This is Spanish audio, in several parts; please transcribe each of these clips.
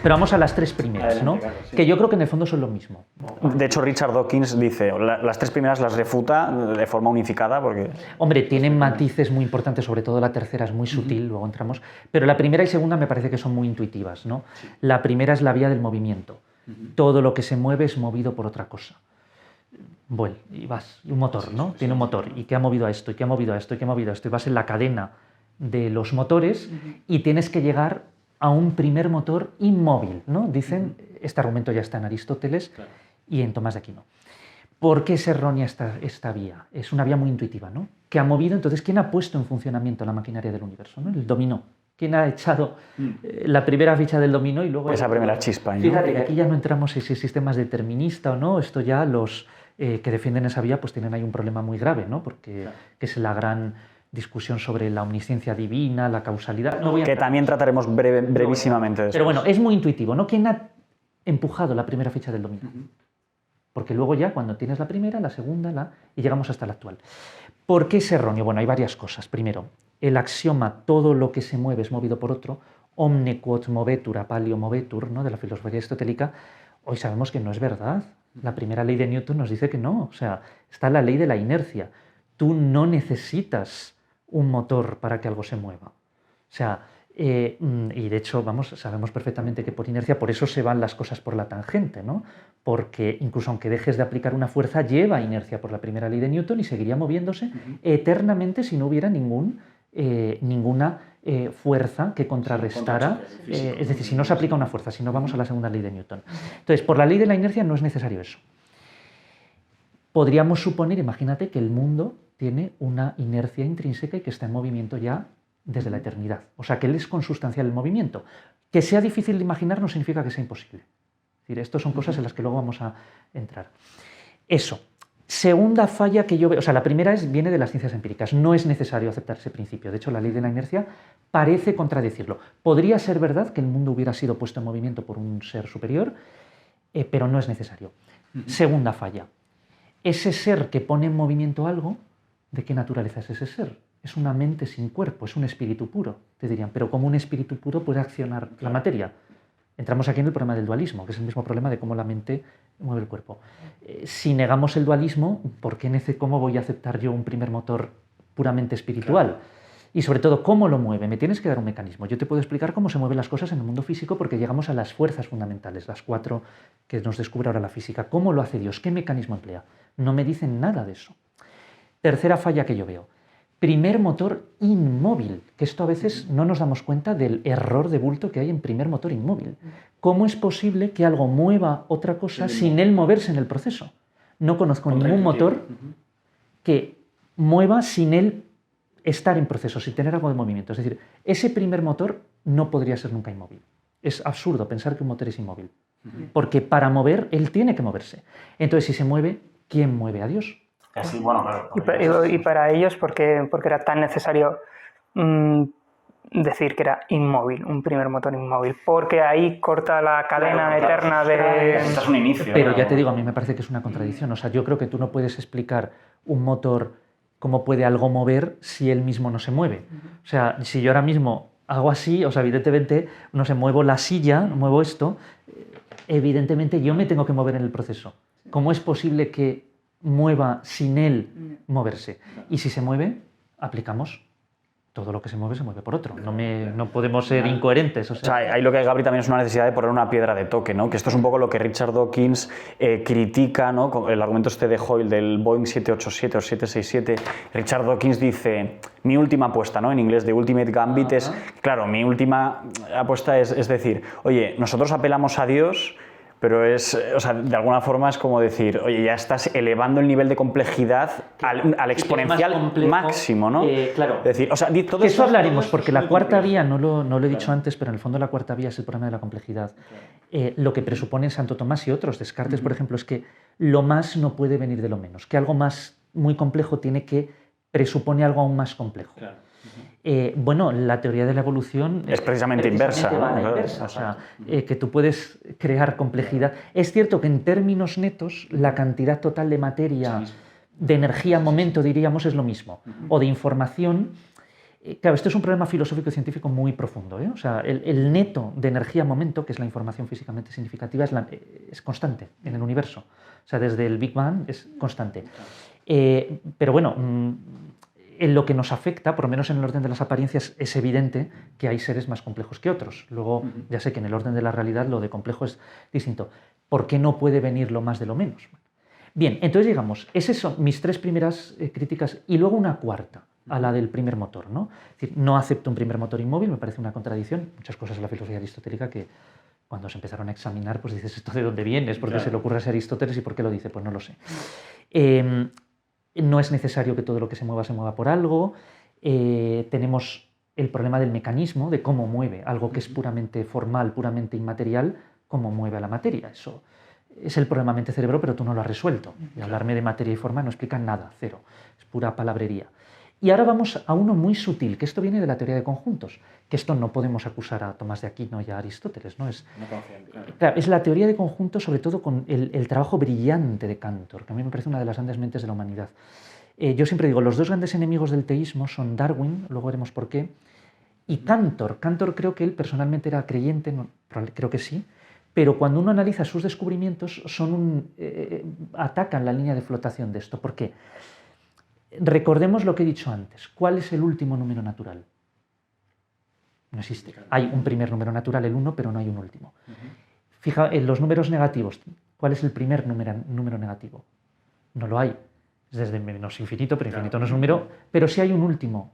Pero vamos a las tres primeras, ¿no? Claro, sí. Que yo creo que en el fondo son lo mismo. De hecho, Richard Dawkins dice, las tres primeras las refuta de forma unificada porque... Hombre, tienen matices muy importantes, sobre todo la tercera es muy sutil, luego entramos, pero la primera y segunda me parece que son muy intuitivas, ¿no? La primera es la vía del movimiento. Todo lo que se mueve es movido por otra cosa. Bueno, y vas, un motor, ¿no? Tiene un motor, y que ha movido a esto, y que ha movido a esto, y que ha movido a esto, y vas en la cadena de los motores y tienes que llegar a un primer motor inmóvil, ¿no? Dicen, este argumento ya está en Aristóteles y en Tomás de Aquino. ¿Por qué es errónea esta vía? Es una vía muy intuitiva, ¿no? Que ha movido, entonces, ¿quién ha puesto en funcionamiento la maquinaria del universo, ¿no? El dominó. ¿Quién ha echado la primera ficha del dominó y luego... Esa primera chispa, ¿no? Fíjate que aquí ya no entramos en si el sistema es determinista o no, esto ya los que defienden esa vía pues tienen ahí un problema muy grave, ¿no? Porque que es la gran discusión sobre la omnisciencia divina, la causalidad... No voy a que también trataremos brevísimamente después. Pero bueno, es muy intuitivo, ¿no? ¿Quién ha empujado la primera ficha del dominó? Porque luego ya cuando tienes la primera, la segunda, y llegamos hasta la actual. ¿Por qué es erróneo? Bueno, hay varias cosas. Primero, el axioma todo lo que se mueve es movido por otro, omne quod movetur a palio movetur, ¿no? De la filosofía aristotélica, hoy sabemos que no es verdad. La primera ley de Newton nos dice que no. O sea, está la ley de la inercia. Tú no necesitas un motor para que algo se mueva. O sea, y de hecho, vamos, sabemos perfectamente que por inercia, por eso se van las cosas por la tangente, ¿no? Porque incluso aunque dejes de aplicar una fuerza, lleva inercia por la primera ley de Newton y seguiría moviéndose eternamente si no hubiera ninguna fuerza que contrarrestara, es decir, si no se aplica una fuerza, si no vamos a la segunda ley de Newton. Entonces, por la ley de la inercia no es necesario eso. Podríamos suponer, imagínate, que el mundo tiene una inercia intrínseca y que está en movimiento ya desde la eternidad. O sea, que él es consustancial el movimiento. Que sea difícil de imaginar no significa que sea imposible. Es decir, estas son cosas en las que luego vamos a entrar. Eso. Segunda falla que yo veo, o sea, la primera viene de las ciencias empíricas. No es necesario aceptar ese principio. De hecho, la ley de la inercia parece contradecirlo. Podría ser verdad que el mundo hubiera sido puesto en movimiento por un ser superior, pero no es necesario. Segunda falla. Ese ser que pone en movimiento algo, ¿de qué naturaleza es ese ser? Es una mente sin cuerpo, es un espíritu puro, te dirían. Pero ¿cómo un espíritu puro puede accionar la materia? Entramos aquí en el problema del dualismo, que es el mismo problema de cómo la mente mueve el cuerpo. Si negamos el dualismo, ¿cómo voy a aceptar yo un primer motor puramente espiritual? Claro. Y sobre todo, ¿cómo lo mueve? Me tienes que dar un mecanismo. Yo te puedo explicar cómo se mueven las cosas en el mundo físico porque llegamos a las fuerzas fundamentales, las 4 que nos descubre ahora la física. ¿Cómo lo hace Dios? ¿Qué mecanismo emplea? No me dicen nada de eso. Tercera falla que yo veo. Primer motor inmóvil, que esto a veces no nos damos cuenta del error de bulto que hay en primer motor inmóvil. ¿Cómo es posible que algo mueva otra cosa sin él moverse en el proceso? No conozco ningún motor que mueva sin él estar en proceso, sin tener algo de movimiento. Es decir, ese primer motor no podría ser nunca inmóvil. Es absurdo pensar que un motor es inmóvil, porque para mover él tiene que moverse. Entonces, si se mueve, ¿quién mueve a Dios? Así, bueno, claro. Y para ellos, ¿por qué era tan necesario decir que era inmóvil, un primer motor inmóvil? Porque ahí corta la cadena eterna de... Este es un inicio. Pero ya te digo, a mí me parece que es una contradicción. O sea, yo creo que tú no puedes explicar un motor, cómo puede algo mover si él mismo no se mueve. O sea, si yo ahora mismo hago así, o sea, evidentemente, no sé, muevo la silla, muevo esto, evidentemente yo me tengo que mover en el proceso. ¿Cómo es posible que mueva sin él moverse? Y si se mueve, aplicamos todo lo que se mueve por otro. No podemos ser incoherentes. O sea, ahí lo que hay, Gabri, también es una necesidad de poner una piedra de toque, ¿no? Que esto es un poco lo que Richard Dawkins critica, ¿no? Con el argumento este de Hoyle del Boeing 787 o 767. Richard Dawkins dice, mi última apuesta, ¿no? En inglés, The Ultimate Gambit es, claro, mi última apuesta es decir, oye, nosotros apelamos a Dios, pero es, o sea, de alguna forma es como decir, oye, ya estás elevando el nivel de complejidad al exponencial máximo, ¿no? Claro. Es decir, o sea, todo eso hablaremos, porque la cuarta vía, no lo he dicho antes, pero en el fondo la cuarta vía es el problema de la complejidad. Lo que presupone Santo Tomás y otros, Descartes, por ejemplo, es que lo más no puede venir de lo menos, que algo más muy complejo presupone algo aún más complejo. Claro. Bueno, la teoría de la evolución es precisamente inversa, ¿no? Va a la inversa, o sea, que tú puedes crear complejidad. Es cierto que en términos netos la cantidad total de materia, de energía, momento, diríamos, es lo mismo, o de información, Claro, esto es un problema filosófico y científico muy profundo, ¿eh? O sea, el neto de energía-momento, que es la información físicamente significativa, es constante en el universo. O sea, desde el Big Bang es constante. Pero bueno, en lo que nos afecta, por lo menos en el orden de las apariencias, es evidente que hay seres más complejos que otros. Luego, ya sé que en el orden de la realidad lo de complejo es distinto. ¿Por qué no puede venir lo más de lo menos? Bien, entonces digamos, esas son mis 3 primeras críticas y luego una cuarta, a la del primer motor, ¿no? Es decir, no acepto un primer motor inmóvil, me parece una contradicción. Muchas cosas en la filosofía aristotélica que cuando se empezaron a examinar, pues dices, ¿esto de dónde viene? ¿Es porque se le ocurre a Aristóteles y por qué lo dice? Pues no lo sé. No es necesario que todo lo que se mueva por algo. Tenemos el problema del mecanismo, de cómo mueve algo que es puramente formal, puramente inmaterial, cómo mueve a la materia. Eso es el problema mente-cerebro, pero tú no lo has resuelto. Y hablarme de materia y forma no explica nada, cero. Es pura palabrería. Y ahora vamos a uno muy sutil, que esto viene de la teoría de conjuntos, que esto no podemos acusar a Tomás de Aquino y a Aristóteles, ¿no? Claro, es la teoría de conjuntos, sobre todo con el trabajo brillante de Cantor, que a mí me parece una de las grandes mentes de la humanidad. Yo siempre digo, los 2 grandes enemigos del teísmo son Darwin, luego veremos por qué, y Cantor. Cantor creo que él personalmente era creyente, no, creo que sí, pero cuando uno analiza sus descubrimientos atacan la línea de flotación de esto. ¿Por qué? Recordemos lo que he dicho antes. ¿Cuál es el último número natural? No existe. Hay un primer número natural, el 1, pero no hay un último. Fija en los números negativos. ¿Cuál es el primer número negativo? No lo hay. Es desde menos infinito, pero infinito no es un número, pero sí hay un último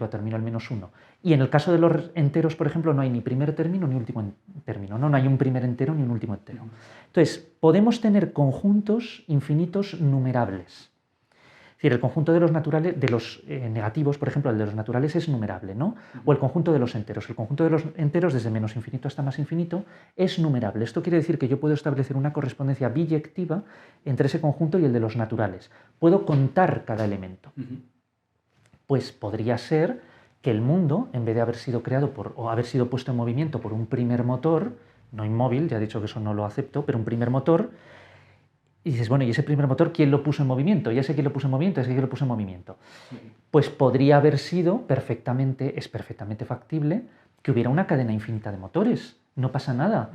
término, el -1. Y en el caso de los enteros, por ejemplo, no hay ni primer término ni último término. No hay un primer entero ni un último entero. Entonces, podemos tener conjuntos infinitos numerables. Es decir, el conjunto de los naturales, de los negativos, por ejemplo, el de los naturales es numerable, ¿no? O el conjunto de los enteros. El conjunto de los enteros, desde menos infinito hasta más infinito, es numerable. Esto quiere decir que yo puedo establecer una correspondencia biyectiva entre ese conjunto y el de los naturales. Puedo contar cada elemento. Pues podría ser que el mundo, en vez de haber sido creado o haber sido puesto en movimiento por un primer motor, no inmóvil, ya he dicho que eso no lo acepto, pero un primer motor. Y dices, bueno, ¿y ese primer motor quién lo puso en movimiento? ¿Y ese quién lo puso en movimiento? ¿Ese quién lo puso en movimiento? Pues podría haber sido es perfectamente factible que hubiera una cadena infinita de motores. No pasa nada.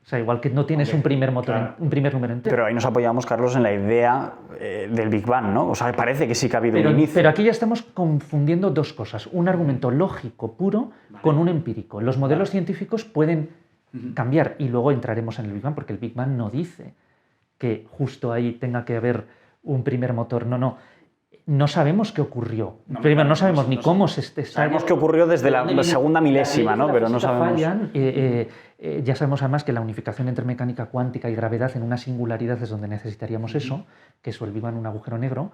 O sea, igual que no tienes un primer motor, claro, un primer número entero. Pero ahí nos apoyamos, Carlos, en la idea del Big Bang, ¿no? O sea, parece que sí que ha habido un inicio. Pero aquí ya estamos confundiendo 2 cosas. Un argumento lógico puro con un empírico. Los modelos científicos pueden cambiar y luego entraremos en el Big Bang, porque el Big Bang no dice que justo ahí tenga que haber un primer motor. No sabemos qué ocurrió. Primero, no sabemos ni cómo se sabemos qué ocurrió desde la segunda milésima, ¿no? Pero no sabemos. Ya sabemos además que la unificación entre mecánica cuántica y gravedad en una singularidad es donde necesitaríamos eso, que eso el Big Bang un agujero negro.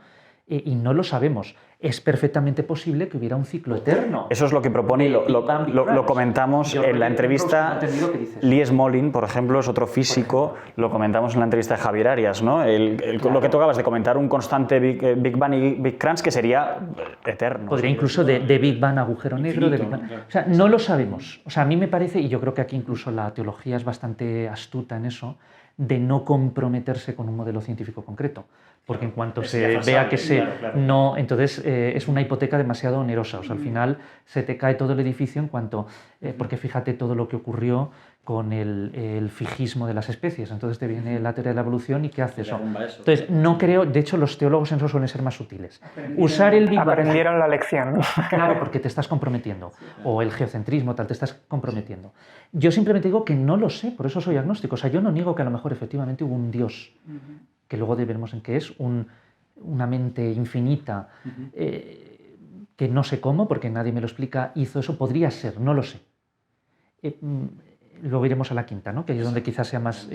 Y no lo sabemos. Es perfectamente posible que hubiera un ciclo eterno. Eso es lo que propone y lo comentamos en la entrevista. Lee Smolin, por ejemplo, es otro físico, lo comentamos en la entrevista de Javier Arias, ¿no? Claro. Lo que tú acabas de comentar, un constante Big Bang y Big Crunch que sería eterno. Podría incluso de Big Bang agujero negro. Infinito, de Big Bang. Claro. O sea, no lo sabemos. O sea, a mí me parece, y yo creo que aquí incluso la teología es bastante astuta en eso, de no comprometerse con un modelo científico concreto. Porque en cuanto se vea que no, entonces es una hipoteca demasiado onerosa. O sea, al final se te cae todo el edificio en cuanto, porque fíjate todo lo que ocurrió con el fijismo de las especies. Entonces te viene la teoría de la evolución y ¿qué hace eso? Entonces no creo, de hecho los teólogos en eso suelen ser más sutiles. Usar el Big Bang. Aprendieron la lección. Claro, porque te estás comprometiendo. O el geocentrismo, tal, te estás comprometiendo. Yo simplemente digo que no lo sé, por eso soy agnóstico. O sea, yo no niego que a lo mejor efectivamente hubo un Dios, que luego veremos en qué es, una mente infinita, que no sé cómo, porque nadie me lo explica, hizo eso. Podría ser, no lo sé. Luego iremos a la quinta, ¿no? Que ahí es donde quizás sea más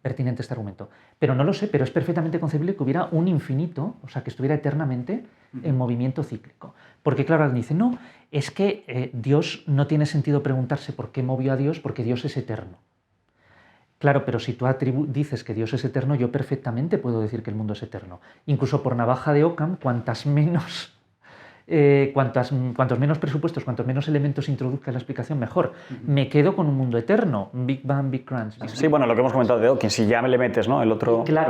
pertinente este argumento. Pero no lo sé, pero es perfectamente concebible que hubiera un infinito, o sea, que estuviera eternamente en movimiento cíclico. Porque claro, alguien dice, no, es que Dios no tiene sentido preguntarse por qué movió a Dios, porque Dios es eterno. Claro, pero si tú dices que Dios es eterno, yo perfectamente puedo decir que el mundo es eterno. Incluso por navaja de Occam, cuantas menos cuantos menos presupuestos, cuantos menos elementos introduzca en la explicación, mejor. Me quedo con un mundo eterno, Big Bang, Big Crunch. Sí, bueno, lo que hemos comentado de Dawkins, si ya me le metes, ¿no? La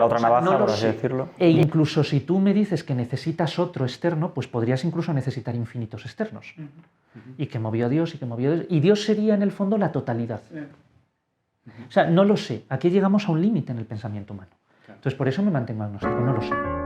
otra navaja, no lo por así sé. decirlo. E incluso si tú me dices que necesitas otro externo, pues podrías incluso necesitar infinitos externos. Y que movió a Dios, y que movió a Dios. Y Dios sería en el fondo la totalidad. O sea, no lo sé. Aquí llegamos a un límite en el pensamiento humano. Entonces, por eso me mantengo agnóstico, no lo sé.